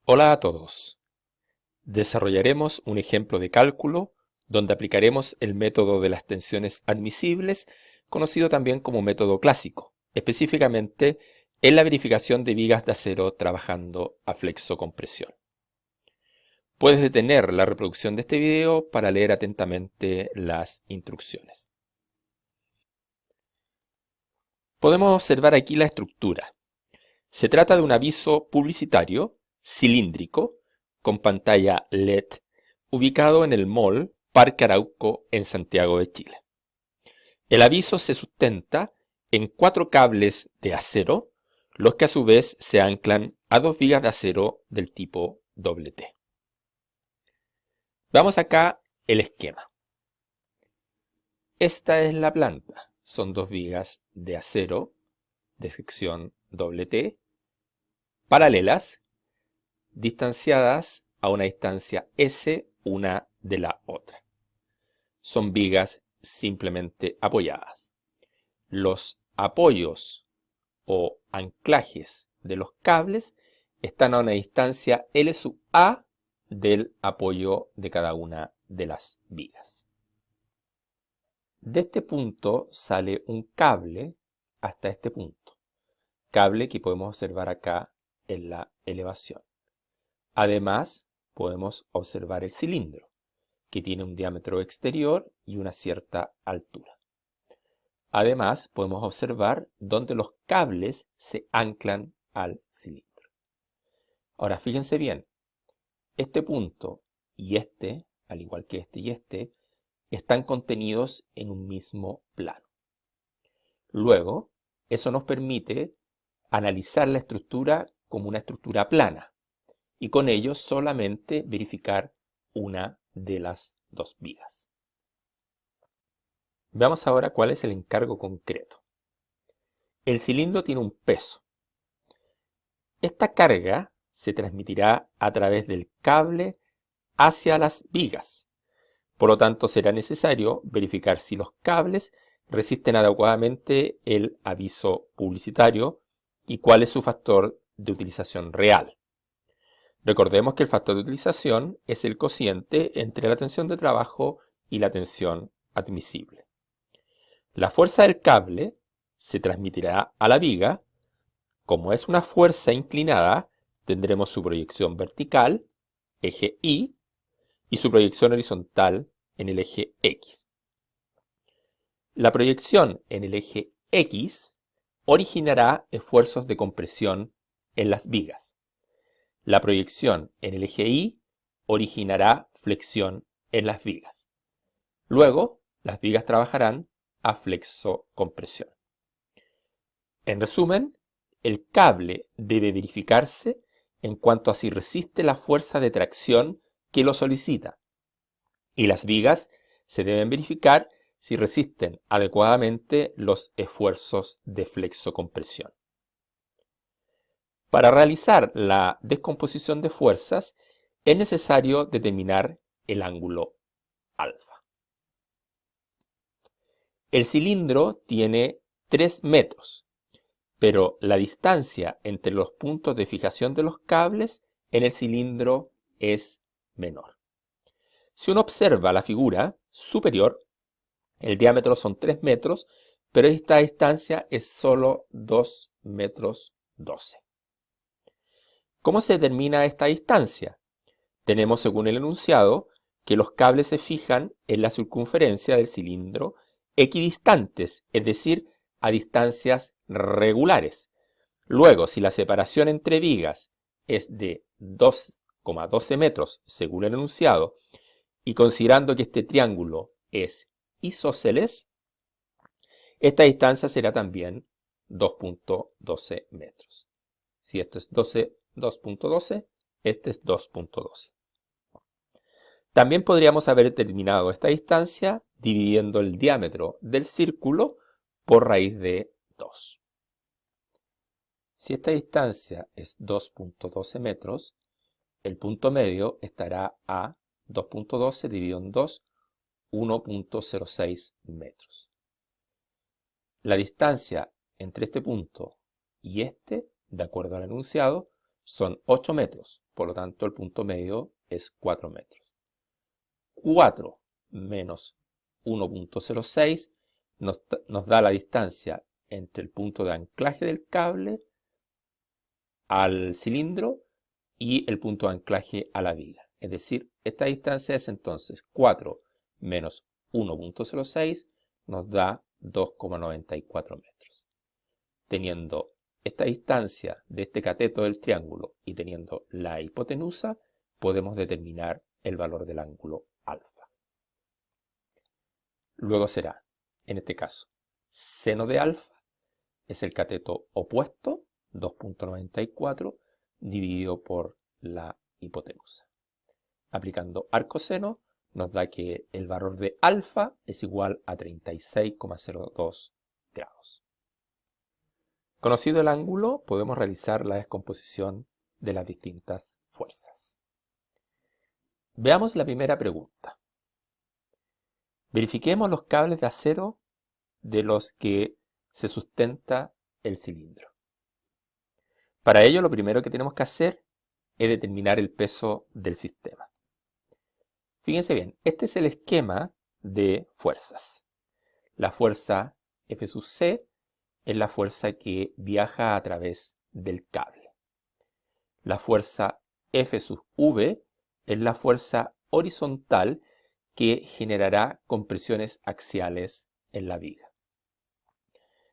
Hola a todos. Desarrollaremos un ejemplo de cálculo donde aplicaremos el método de las tensiones admisibles, conocido también como método clásico, específicamente en la verificación de vigas de acero trabajando a flexocompresión. Puedes detener la reproducción de este video para leer atentamente las instrucciones. Podemos observar aquí la estructura. Se trata de un aviso publicitario cilíndrico con pantalla LED ubicado en el Mall Parque Arauco en Santiago de Chile. El aviso se sustenta en 4 cables de acero, los que a su vez se anclan a 2 vigas de acero del tipo T. Veamos acá el esquema. Esta es la planta. Son 2 vigas de acero de sección T paralelas, distanciadas a una distancia S una de la otra. Son vigas simplemente apoyadas. Los apoyos o anclajes de los cables están a una distancia L sub A del apoyo de cada una de las vigas. De este punto sale un cable hasta este punto. Cable que podemos observar acá en la elevación. Además, podemos observar el cilindro, que tiene un diámetro exterior y una cierta altura. Además, podemos observar dónde los cables se anclan al cilindro. Ahora, fíjense bien, este punto y este, al igual que este y este, están contenidos en un mismo plano. Luego, eso nos permite analizar la estructura como una estructura plana y con ello solamente verificar una de las 2 vigas. Veamos ahora cuál es el encargo concreto. El cilindro tiene un peso. Esta carga se transmitirá a través del cable hacia las vigas. Por lo tanto, será necesario verificar si los cables resisten adecuadamente el aviso publicitario y cuál es su factor de utilización real. Recordemos que el factor de utilización es el cociente entre la tensión de trabajo y la tensión admisible. La fuerza del cable se transmitirá a la viga. Como es una fuerza inclinada, tendremos su proyección vertical, eje Y, y su proyección horizontal en el eje X. La proyección en el eje X originará esfuerzos de compresión en las vigas. La proyección en el eje Y originará flexión en las vigas. Luego, las vigas trabajarán a flexocompresión. En resumen, el cable debe verificarse en cuanto a si resiste la fuerza de tracción que lo solicita. Y las vigas se deben verificar si resisten adecuadamente los esfuerzos de flexocompresión. Para realizar la descomposición de fuerzas es necesario determinar el ángulo alfa. El cilindro tiene 3 metros, pero la distancia entre los puntos de fijación de los cables en el cilindro es menor. Si uno observa la figura superior, el diámetro son 3 metros, pero esta distancia es solo 2 metros 12. ¿Cómo se determina esta distancia? Tenemos, según el enunciado, que los cables se fijan en la circunferencia del cilindro equidistantes, es decir, a distancias regulares. Luego, si la separación entre vigas es de 2,12 metros, según el enunciado, y considerando que este triángulo es isósceles, esta distancia será también 2,12 metros. Si esto es 2,12, este es 2,12. También podríamos haber determinado esta distancia dividiendo el diámetro del círculo por raíz de 2. Si esta distancia es 2,12 metros, el punto medio estará a 2,12 dividido en 2, 1,06 metros. La distancia entre este punto y este, de acuerdo al enunciado, son 8 metros, por lo tanto el punto medio es 4 metros. 4 menos 1.06 nos da la distancia entre el punto de anclaje del cable al cilindro y el punto de anclaje a la viga. Es decir, esta distancia es entonces 4 menos 1.06 nos da 2,94 metros. Teniendo esta distancia de este cateto del triángulo y teniendo la hipotenusa, podemos determinar el valor del ángulo alfa. Luego será, en este caso, seno de alfa es el cateto opuesto, 2,94, dividido por la hipotenusa. Aplicando arcoseno, nos da que el valor de alfa es igual a 36,02 grados. Conocido el ángulo, podemos realizar la descomposición de las distintas fuerzas. Veamos la primera pregunta. Verifiquemos los cables de acero de los que se sustenta el cilindro. Para ello, lo primero que tenemos que hacer es determinar el peso del sistema. Fíjense bien, este es el esquema de fuerzas. La fuerza F sub C es la fuerza que viaja a través del cable. La fuerza F sub V es la fuerza horizontal que generará compresiones axiales en la viga.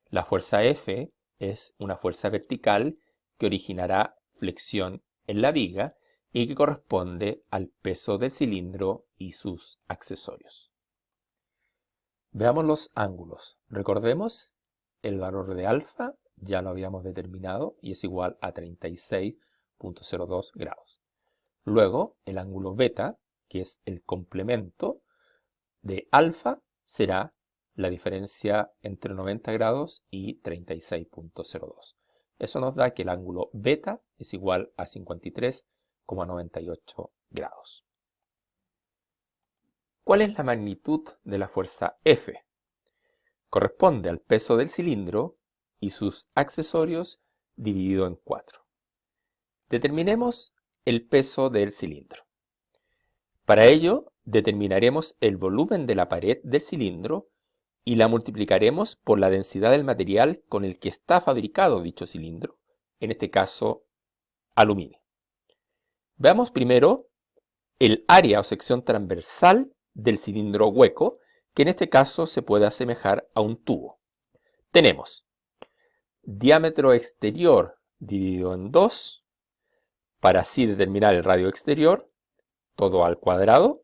La fuerza F es una fuerza vertical que originará flexión en la viga y que corresponde al peso del cilindro y sus accesorios. Veamos los ángulos. Recordemos, el valor de alfa ya lo habíamos determinado y es igual a 36,02 grados. Luego, el ángulo beta, que es el complemento de alfa, será la diferencia entre 90 grados y 36,02. Eso nos da que el ángulo beta es igual a 53,98 grados. ¿Cuál es la magnitud de la fuerza F? Corresponde al peso del cilindro y sus accesorios dividido en 4. Determinemos el peso del cilindro. Para ello, determinaremos el volumen de la pared del cilindro y la multiplicaremos por la densidad del material con el que está fabricado dicho cilindro, en este caso, aluminio. Veamos primero el área o sección transversal del cilindro hueco, que en este caso se puede asemejar a un tubo. Tenemos diámetro exterior dividido en 2, para así determinar el radio exterior, todo al cuadrado,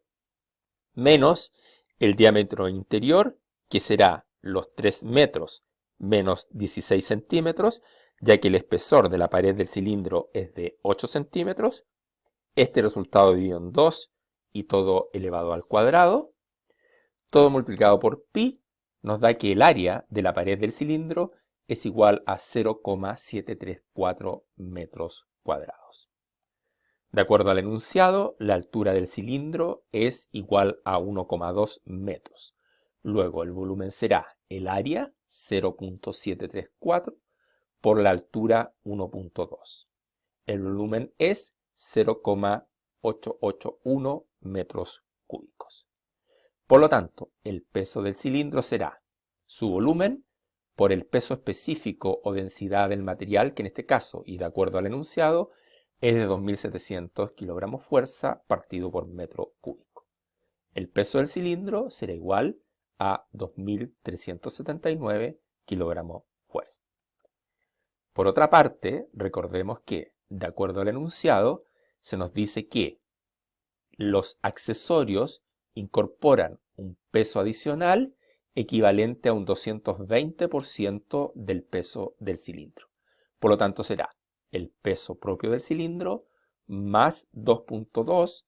menos el diámetro interior, que será los 3 metros menos 16 centímetros, ya que el espesor de la pared del cilindro es de 8 centímetros. Este resultado dividido en 2 y todo elevado al cuadrado, todo multiplicado por pi, nos da que el área de la pared del cilindro es igual a 0,734 metros cuadrados. De acuerdo al enunciado, la altura del cilindro es igual a 1,2 metros. Luego el volumen será el área, 0,734, por la altura, 1,2. El volumen es 0,881 metros cúbicos. Por lo tanto, el peso del cilindro será su volumen por el peso específico o densidad del material, que en este caso, y de acuerdo al enunciado, es de 2.700 kilogramos fuerza partido por metro cúbico. El peso del cilindro será igual a 2.379 kilogramos fuerza. Por otra parte, recordemos que, de acuerdo al enunciado, se nos dice que los accesorios incorporan un peso adicional equivalente a un 220% del peso del cilindro. Por lo tanto, será el peso propio del cilindro más 2,2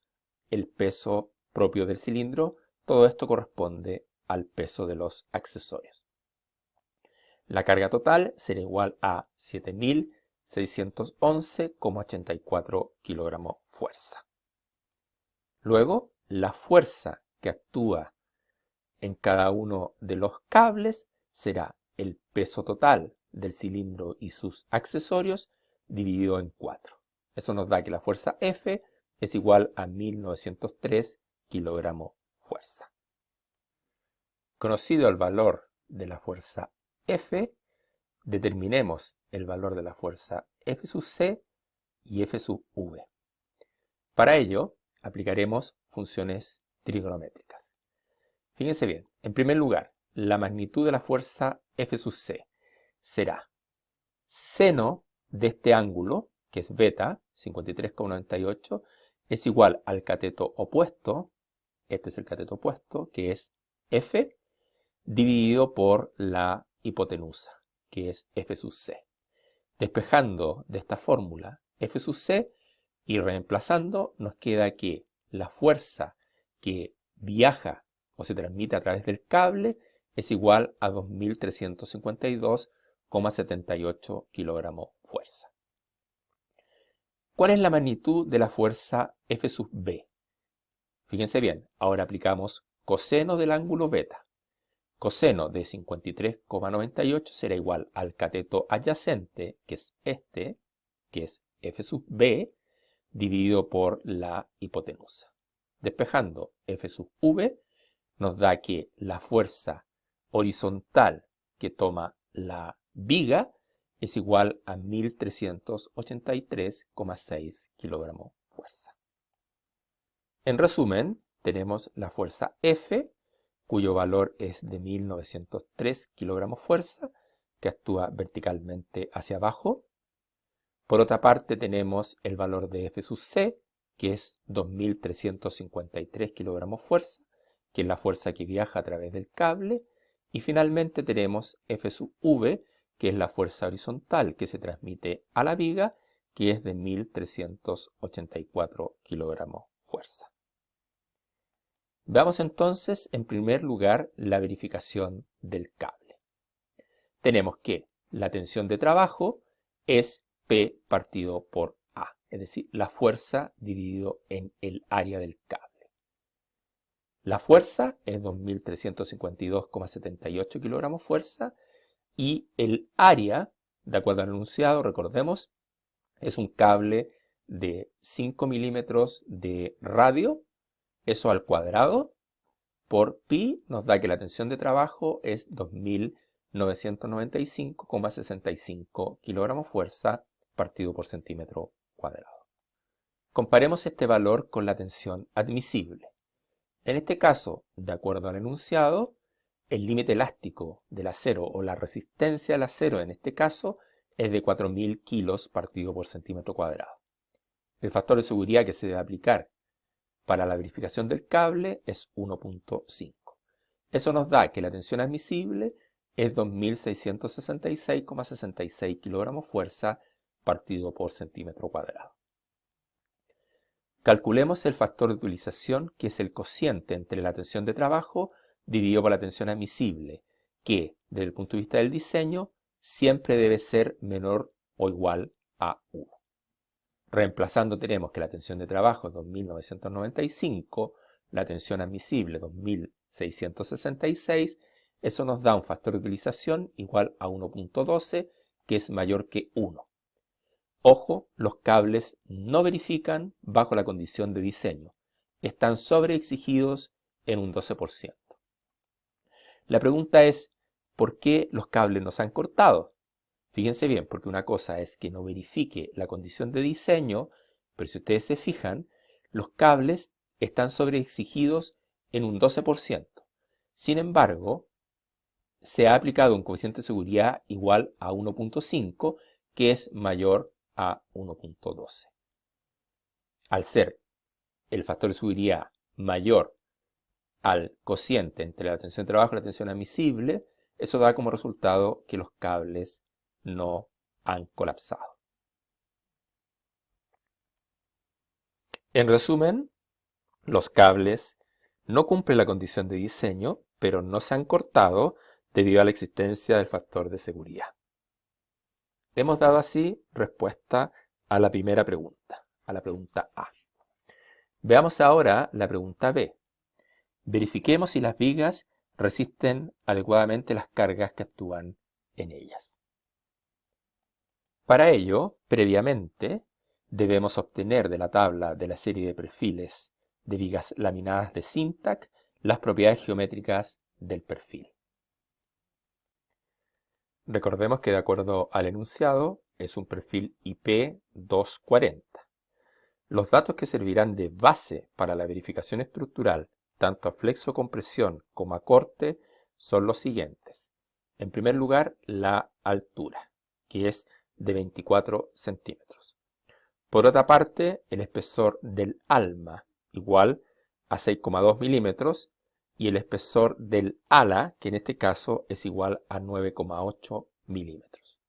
el peso propio del cilindro. Todo esto corresponde al peso de los accesorios. La carga total será igual a 7.611,84 kilogramos fuerza. Luego, la fuerza que actúa en cada uno de los cables será el peso total del cilindro y sus accesorios dividido en 4. Eso nos da que la fuerza F es igual a 1903 kilogramos fuerza. Conocido el valor de la fuerza F, determinemos el valor de la fuerza F sub C y F sub V. Para ello, aplicaremos funciones trigonométricas. Fíjense bien, en primer lugar, la magnitud de la fuerza F sub C será seno de este ángulo, que es beta, 53,98, es igual al cateto opuesto, este es el cateto opuesto, que es F, dividido por la hipotenusa, que es F sub C. Despejando de esta fórmula F sub C y reemplazando, nos queda que la fuerza que viaja o se transmite a través del cable es igual a 2.352,78 kilogramos fuerza. ¿Cuál es la magnitud de la fuerza F sub B? Fíjense bien, ahora aplicamos coseno del ángulo beta. Coseno de 53,98 será igual al cateto adyacente, que es este, que es F sub B, dividido por la hipotenusa. Despejando F sub V, nos da que la fuerza horizontal que toma la viga es igual a 1.383,6 kilogramos fuerza. En resumen, tenemos la fuerza F, cuyo valor es de 1903 kilogramos fuerza, que actúa verticalmente hacia abajo. Por otra parte, tenemos el valor de F sub C, que es 2.353 kilogramos fuerza, que es la fuerza que viaja a través del cable. Y finalmente tenemos F sub V, que es la fuerza horizontal que se transmite a la viga, que es de 1.384 kilogramos fuerza. Veamos entonces, en primer lugar, la verificación del cable. Tenemos que la tensión de trabajo es P partido por A, es decir, la fuerza dividido en el área del cable. La fuerza es 2.352,78 kilogramos fuerza y el área, de acuerdo al enunciado, recordemos, es un cable de 5 milímetros de radio, eso al cuadrado, por pi nos da que la tensión de trabajo es 2.995,65 kilogramos fuerza partido por centímetro cuadrado. Comparemos este valor con la tensión admisible. En este caso, de acuerdo al enunciado, el límite elástico del acero o la resistencia al acero en este caso es de 4.000 kilos partido por centímetro cuadrado. El factor de seguridad que se debe aplicar para la verificación del cable es 1.5. Eso nos da que la tensión admisible es 2.666,66 kilogramos fuerza partido por centímetro cuadrado. Calculemos el factor de utilización, que es el cociente entre la tensión de trabajo dividido por la tensión admisible, que, desde el punto de vista del diseño, siempre debe ser menor o igual a 1. Reemplazando tenemos que la tensión de trabajo es 2.995, la tensión admisible 2.666, eso nos da un factor de utilización igual a 1.12, que es mayor que 1. Ojo, los cables no verifican bajo la condición de diseño. Están sobreexigidos en un 12%. La pregunta es, ¿por qué los cables nos han cortado? Fíjense bien, porque una cosa es que no verifique la condición de diseño, pero si ustedes se fijan, los cables están sobreexigidos en un 12%. Sin embargo, se ha aplicado un coeficiente de seguridad igual a 1.5, que es mayor a 1.12. Al ser el factor de seguridad mayor al cociente entre la tensión de trabajo y la tensión admisible, eso da como resultado que los cables no han colapsado. En resumen, los cables no cumplen la condición de diseño, pero no se han cortado debido a la existencia del factor de seguridad. Hemos dado así respuesta a la primera pregunta, a la pregunta A. Veamos ahora la pregunta B. Verifiquemos si las vigas resisten adecuadamente las cargas que actúan en ellas. Para ello, previamente, debemos obtener de la tabla de la serie de perfiles de vigas laminadas de Syntac las propiedades geométricas del perfil. Recordemos que de acuerdo al enunciado es un perfil IP240. Los datos que servirán de base para la verificación estructural, tanto a flexo-compresión como a corte, son los siguientes. En primer lugar, la altura, que es de 24 centímetros. Por otra parte, el espesor del alma, igual a 6,2 milímetros, y el espesor del ala, que en este caso es igual a 9,8 milímetros.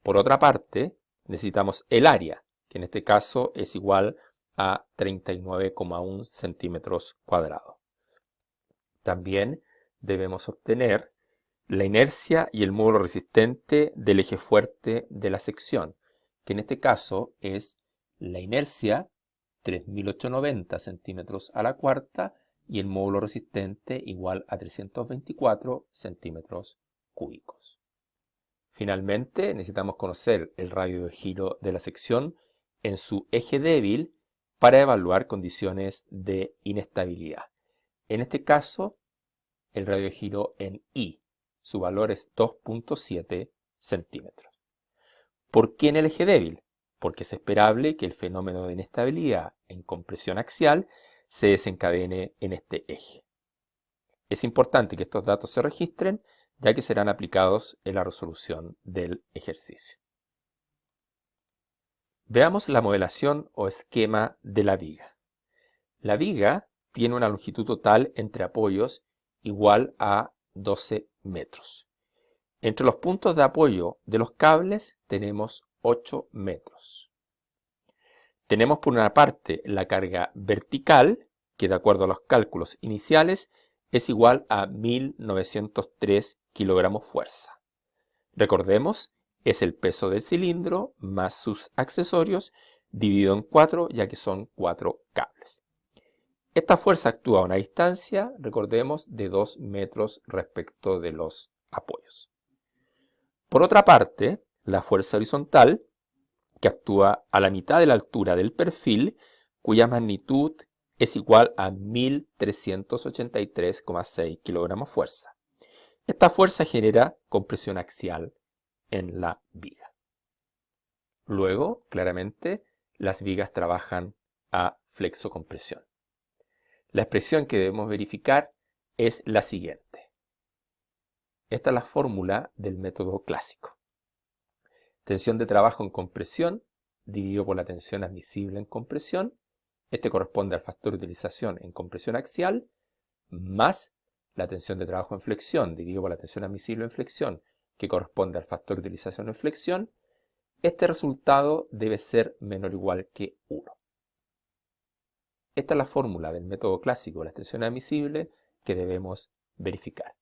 Por otra parte, necesitamos el área, que en este caso es igual a 39,1 centímetros cuadrados. También debemos obtener la inercia y el módulo resistente del eje fuerte de la sección, que en este caso es la inercia 3.890 centímetros a la cuarta y el módulo resistente igual a 324 centímetros cúbicos. Finalmente, necesitamos conocer el radio de giro de la sección en su eje débil para evaluar condiciones de inestabilidad. En este caso, el radio de giro en I, su valor es 2,7 centímetros. ¿Por qué en el eje débil? Porque es esperable que el fenómeno de inestabilidad en compresión axial se desencadene en este eje. Es importante que estos datos se registren, ya que serán aplicados en la resolución del ejercicio. Veamos la modelación o esquema de la viga. La viga tiene una longitud total entre apoyos igual a 12 metros. Entre los puntos de apoyo de los cables tenemos 8 metros. Tenemos por una parte la carga vertical, que de acuerdo a los cálculos iniciales es igual a 1903 kilogramos fuerza. Recordemos, es el peso del cilindro más sus accesorios dividido en 4, ya que son 4 cables. Esta fuerza actúa a una distancia, recordemos, de 2 metros respecto de los apoyos. Por otra parte, la fuerza horizontal, que actúa a la mitad de la altura del perfil, cuya magnitud es igual a 1383,6 kilogramos fuerza. Esta fuerza genera compresión axial en la viga. Luego, claramente, las vigas trabajan a flexocompresión. La expresión que debemos verificar es la siguiente. Esta es la fórmula del método clásico. Tensión de trabajo en compresión dividido por la tensión admisible en compresión. Este corresponde al factor de utilización en compresión axial, más la tensión de trabajo en flexión dividido por la tensión admisible en flexión, que corresponde al factor de utilización en flexión. Este resultado debe ser menor o igual que 1. Esta es la fórmula del método clásico de las tensiones admisibles que debemos verificar.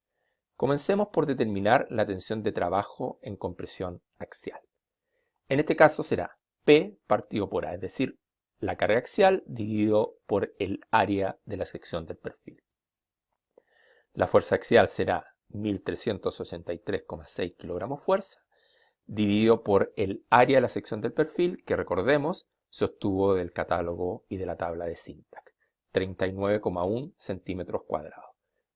Comencemos por determinar la tensión de trabajo en compresión axial. En este caso será P partido por A, es decir, la carga axial dividido por el área de la sección del perfil. La fuerza axial será 1383,6 kilogramos fuerza, dividido por el área de la sección del perfil, que recordemos, se obtuvo del catálogo y de la tabla de Syntac, 39,1 centímetros cuadrados.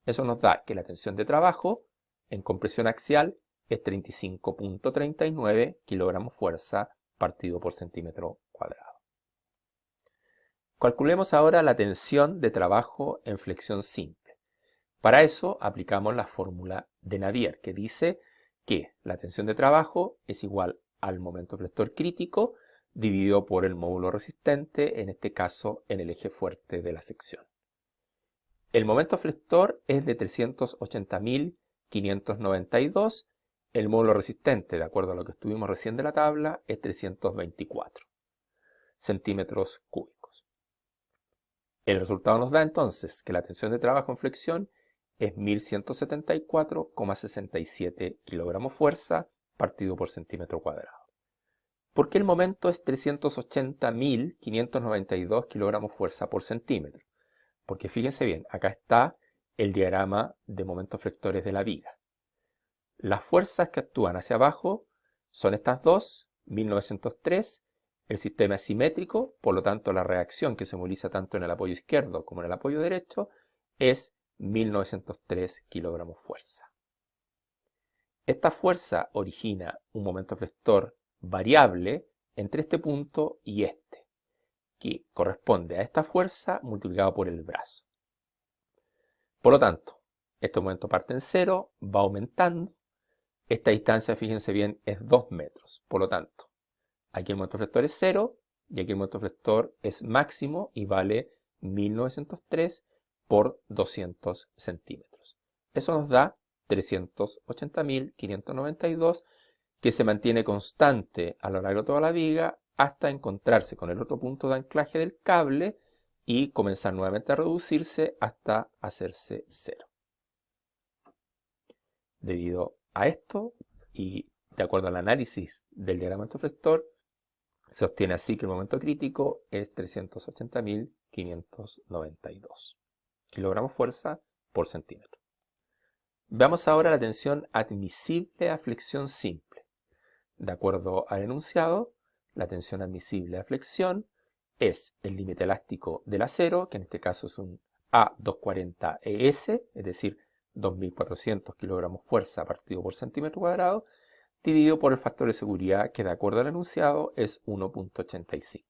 Eso nos da que la tensión de trabajo en compresión axial es 35,39 kilogramos fuerza partido por centímetro cuadrado. Calculemos ahora la tensión de trabajo en flexión simple. Para eso aplicamos la fórmula de Navier, que dice que la tensión de trabajo es igual al momento flector crítico dividido por el módulo resistente, en este caso en el eje fuerte de la sección. El momento flector es de 380.592. El módulo resistente, de acuerdo a lo que estuvimos recién de la tabla, es 324 centímetros cúbicos. El resultado nos da entonces que la tensión de trabajo en flexión es 1174,67 kilogramos fuerza partido por centímetro cuadrado. ¿Por qué el momento es 380.592 kilogramos fuerza por centímetro? Porque fíjense bien, acá está el diagrama de momentos flectores de la viga. Las fuerzas que actúan hacia abajo son estas dos, 1903, El sistema es simétrico, por lo tanto la reacción que se moviliza tanto en el apoyo izquierdo como en el apoyo derecho es 1903 kilogramos fuerza. Esta fuerza origina un momento flector variable entre este punto y este, que corresponde a esta fuerza multiplicado por el brazo. Por lo tanto, este momento parte en 0, va aumentando. Esta distancia, fíjense bien, es 2 metros. Por lo tanto, aquí el momento flector es 0 y aquí el momento flector es máximo y vale 1903 por 200 centímetros. Eso nos da 380.592, que se mantiene constante a lo largo de toda la viga hasta encontrarse con el otro punto de anclaje del cable y comenzar nuevamente a reducirse hasta hacerse 0. Debido a esto y de acuerdo al análisis del diagrama de flector, se obtiene así que el momento crítico es 380.592 kilogramos fuerza por centímetro. Veamos ahora la tensión admisible a flexión simple. De acuerdo al enunciado, la tensión admisible a flexión es el límite elástico del acero, que en este caso es un A240ES, es decir, 2.400 kilogramos fuerza partido por centímetro cuadrado, dividido por el factor de seguridad, que de acuerdo al enunciado es 1.85.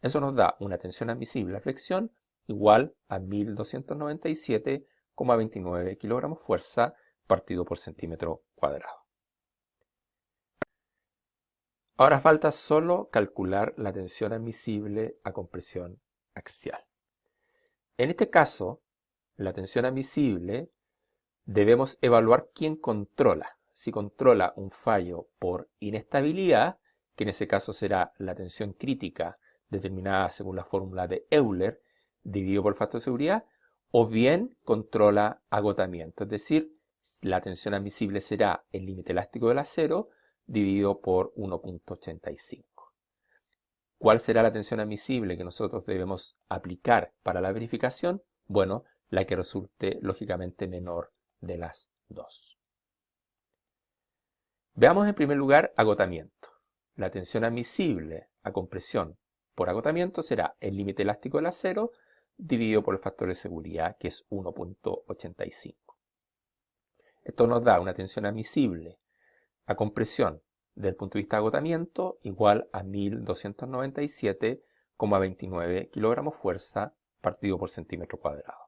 Eso nos da una tensión admisible a flexión igual a 1.297,29 kilogramos fuerza partido por centímetro cuadrado. Ahora falta solo calcular la tensión admisible a compresión axial. En este caso, la tensión admisible debemos evaluar quién controla. Si controla un fallo por inestabilidad, que en ese caso será la tensión crítica determinada según la fórmula de Euler, dividido por el factor de seguridad, o bien controla agotamiento, es decir, la tensión admisible será el límite elástico del acero dividido por 1.85. ¿Cuál será la tensión admisible que nosotros debemos aplicar para la verificación? Bueno, la que resulte lógicamente menor de las dos. Veamos en primer lugar agotamiento. La tensión admisible a compresión por agotamiento será el límite elástico del acero dividido por el factor de seguridad, que es 1.85. Esto nos da una tensión admisible a compresión desde el punto de vista de agotamiento igual a 1.297,29 kilogramos fuerza partido por centímetro cuadrado.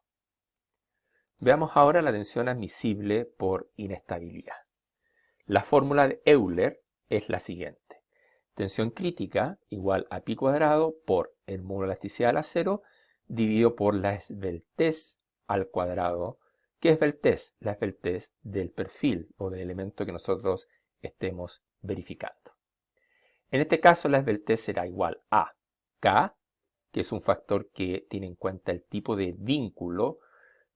Veamos ahora la tensión admisible por inestabilidad. La fórmula de Euler es la siguiente. Tensión crítica igual a pi cuadrado por el módulo de elasticidad del acero dividido por la esbeltez al cuadrado. ¿Qué esbeltez? La esbeltez del perfil o del elemento que nosotros estemos verificando. En este caso la esbeltez será igual a K, que es un factor que tiene en cuenta el tipo de vínculo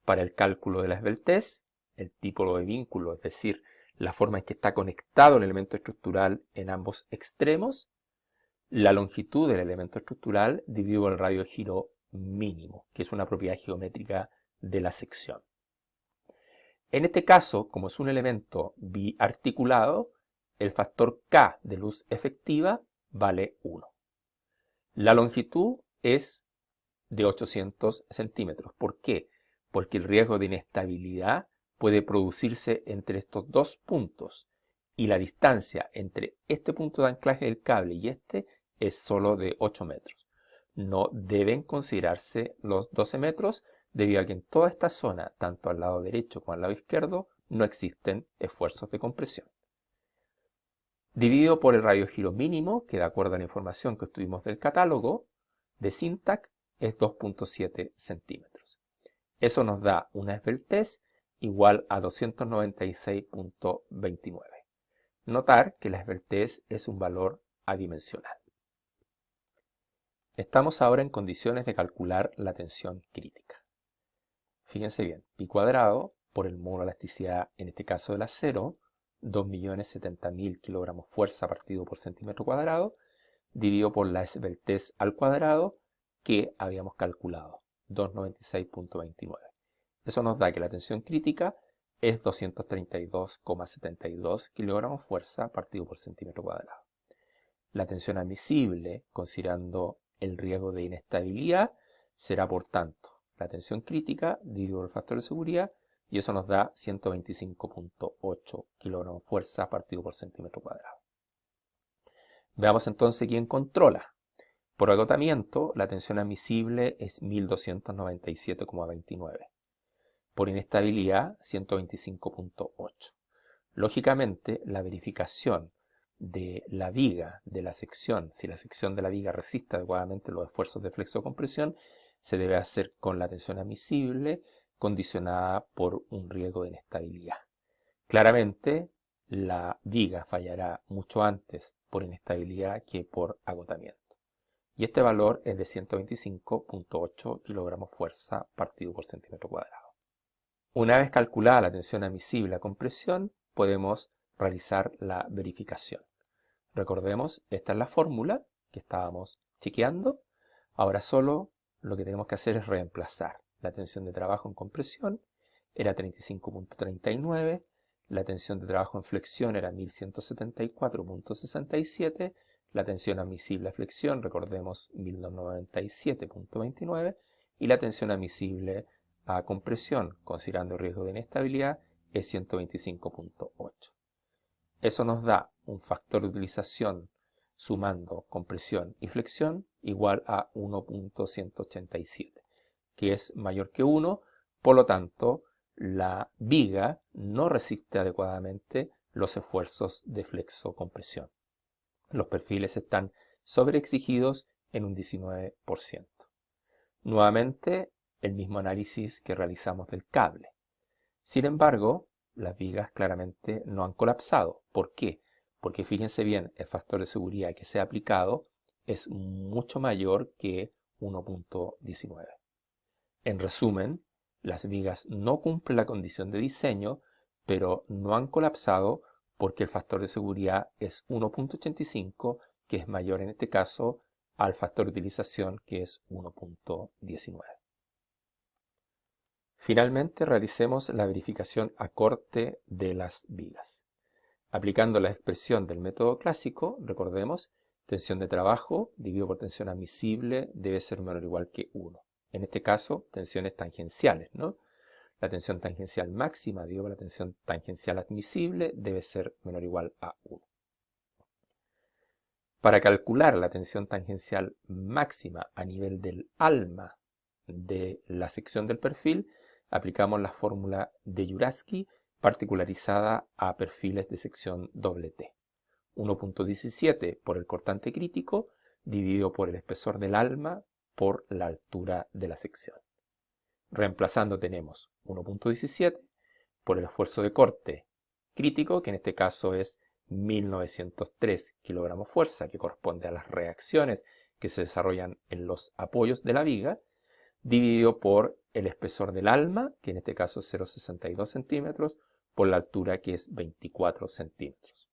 para el cálculo de la esbeltez, el tipo de vínculo, es decir, la forma en que está conectado el elemento estructural en ambos extremos, la longitud del elemento estructural dividido por el radio de giro mínimo, que es una propiedad geométrica de la sección. En este caso, como es un elemento biarticulado, el factor K de luz efectiva vale 1. La longitud es de 800 centímetros. ¿Por qué? Porque el riesgo de inestabilidad puede producirse entre estos dos puntos y la distancia entre este punto de anclaje del cable y este es solo de 8 metros. No deben considerarse los 12 metros debido a que en toda esta zona, tanto al lado derecho como al lado izquierdo, no existen esfuerzos de compresión. Dividido por el radio de giro mínimo, que de acuerdo a la información que obtuvimos del catálogo de SINTAC, es 2.7 centímetros. Eso nos da una esbeltez igual a 296.29. Notar que la esbeltez es un valor adimensional. Estamos ahora en condiciones de calcular la tensión crítica. Fíjense bien, pi cuadrado por el módulo de elasticidad, en este caso del acero, 2.070.000 kilogramos fuerza partido por centímetro cuadrado, dividido por la esbeltez al cuadrado que habíamos calculado, 296.29. Eso nos da que la tensión crítica es 232,72 kilogramos fuerza partido por centímetro cuadrado. La tensión admisible, considerando el riesgo de inestabilidad, será por tanto la tensión crítica dividido por el factor de seguridad, y eso nos da 125.8 kilogramos fuerza partido por centímetro cuadrado. Veamos entonces quién controla. Por agotamiento, la tensión admisible es 1297,29. Por inestabilidad, 125.8. Lógicamente, la verificación de la viga de la sección, si la sección de la viga resiste adecuadamente los esfuerzos de flexo-compresión, se debe hacer con la tensión admisible condicionada por un riesgo de inestabilidad. Claramente, la viga fallará mucho antes por inestabilidad que por agotamiento. Y este valor es de 125.8 kilogramos fuerza partido por centímetro cuadrado. Una vez calculada la tensión admisible a compresión, podemos realizar la verificación. Recordemos, esta es la fórmula que estábamos chequeando. Ahora solo lo que tenemos que hacer es reemplazar. La tensión de trabajo en compresión era 35.39, la tensión de trabajo en flexión era 1174.67, la tensión admisible a flexión, recordemos, 1297.29, y la tensión admisible a compresión, considerando riesgo de inestabilidad, es 125.8. Eso nos da un factor de utilización sumando compresión y flexión igual a 1.187, que es mayor que 1, por lo tanto, la viga no resiste adecuadamente los esfuerzos de flexo-compresión. Los perfiles están sobreexigidos en un 19%. Nuevamente, el mismo análisis que realizamos del cable. Sin embargo, las vigas claramente no han colapsado. ¿Por qué? Porque fíjense bien, el factor de seguridad que se ha aplicado es mucho mayor que 1.19. En resumen, las vigas no cumplen la condición de diseño, pero no han colapsado porque el factor de seguridad es 1.85, que es mayor en este caso al factor de utilización, que es 1.19. Finalmente, realicemos la verificación a corte de las vigas. Aplicando la expresión del método clásico, recordemos, tensión de trabajo dividido por tensión admisible debe ser menor o igual que 1. En este caso, tensiones tangenciales, ¿no? La tensión tangencial máxima dividido por la tensión tangencial admisible debe ser menor o igual a 1. Para calcular la tensión tangencial máxima a nivel del alma de la sección del perfil, aplicamos la fórmula de Jurafsky particularizada a perfiles de sección T. 1.17 por el cortante crítico dividido por el espesor del alma por la altura de la sección. Reemplazando tenemos 1.17 por el esfuerzo de corte crítico, que en este caso es 1903 kilogramos fuerza, que corresponde a las reacciones que se desarrollan en los apoyos de la viga, dividido por el espesor del alma, que en este caso es 0,62 centímetros, por la altura, que es 24 centímetros.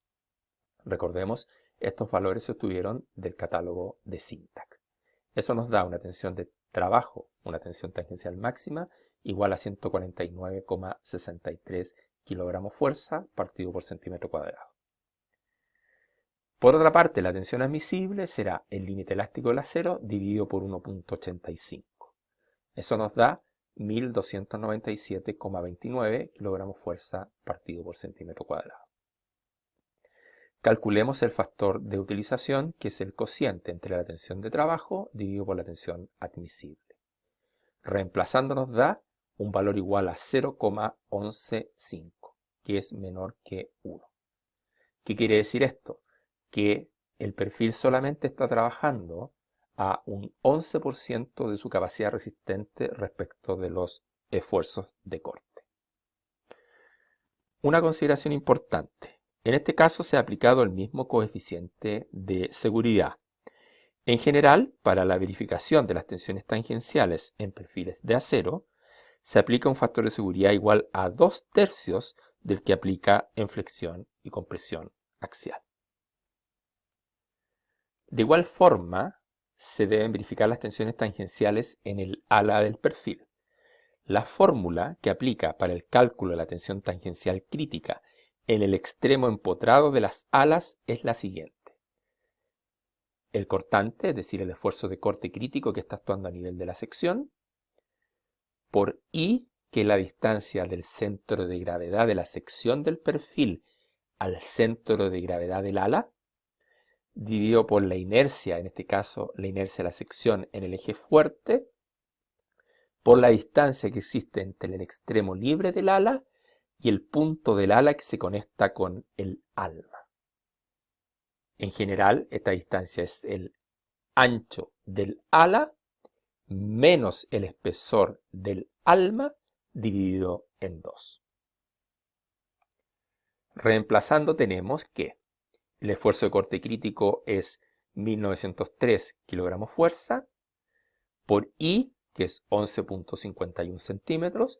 Recordemos, estos valores se obtuvieron del catálogo de SINTAC. Eso nos da una tensión de trabajo, una tensión tangencial máxima, igual a 149,63 kilogramos fuerza partido por centímetro cuadrado. Por otra parte, la tensión admisible será el límite elástico del acero dividido por 1.85. Eso nos da 1297,29 kilogramos fuerza partido por centímetro cuadrado. Calculemos el factor de utilización, que es el cociente entre la tensión de trabajo dividido por la tensión admisible. Reemplazando nos da un valor igual a 0,115, que es menor que 1. ¿Qué quiere decir esto? Que el perfil solamente está trabajando a un 11% de su capacidad resistente respecto de los esfuerzos de corte. Una consideración importante. En este caso se ha aplicado el mismo coeficiente de seguridad. En general, para la verificación de las tensiones tangenciales en perfiles de acero, se aplica un factor de seguridad igual a 2/3 del que aplica en flexión y compresión axial. De igual forma, se deben verificar las tensiones tangenciales en el ala del perfil. La fórmula que aplica para el cálculo de la tensión tangencial crítica en el extremo empotrado de las alas es la siguiente. el cortante, es decir, el esfuerzo de corte crítico que está actuando a nivel de la sección, por I, que es la distancia del centro de gravedad de la sección del perfil al centro de gravedad del ala, dividido por la inercia, en este caso la inercia de la sección en el eje fuerte, por la distancia que existe entre el extremo libre del ala y el punto del ala que se conecta con el alma. En general, esta distancia es el ancho del ala menos el espesor del alma dividido en 2. Reemplazando tenemos que el esfuerzo de corte crítico es 1903 kilogramos fuerza por I, que es 11.51 centímetros,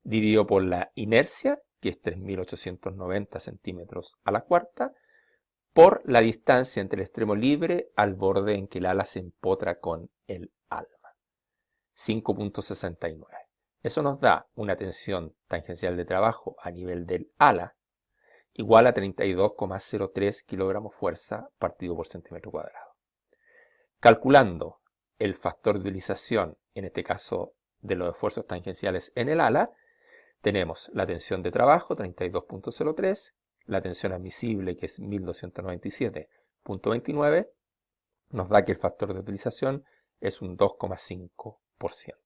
dividido por la inercia, que es 3.890 centímetros a la cuarta, por la distancia entre el extremo libre al borde en que el ala se empotra con el alma, 5.69. Eso nos da una tensión tangencial de trabajo a nivel del ala igual a 32,03 kilogramos fuerza partido por centímetro cuadrado. Calculando el factor de utilización, en este caso de los esfuerzos tangenciales en el ala, tenemos la tensión de trabajo, 32.03, la tensión admisible, que es 1297.29, nos da que el factor de utilización es un 2,5%.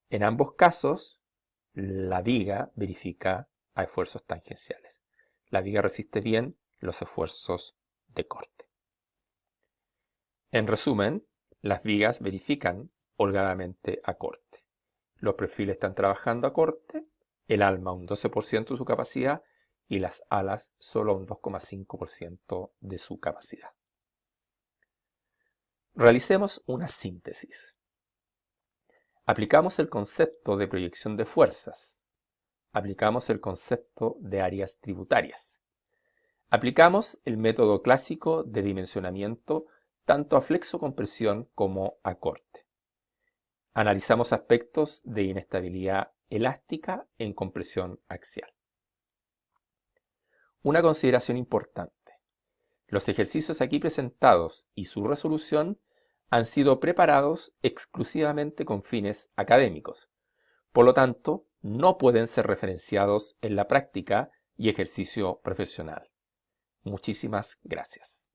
En ambos casos, la viga verifica a esfuerzos tangenciales. La viga resiste bien los esfuerzos de corte. En resumen, las vigas verifican holgadamente a corte. Los perfiles están trabajando a corte, el alma un 12% de su capacidad y las alas solo un 2,5% de su capacidad. Realicemos una síntesis. Aplicamos el concepto de proyección de fuerzas. Aplicamos el concepto de áreas tributarias. Aplicamos el método clásico de dimensionamiento tanto a flexo-compresión como a corte. Analizamos aspectos de inestabilidad elástica en compresión axial. Una consideración importante. Los ejercicios aquí presentados y su resolución han sido preparados exclusivamente con fines académicos. Por lo tanto, no pueden ser referenciados en la práctica y ejercicio profesional. Muchísimas gracias.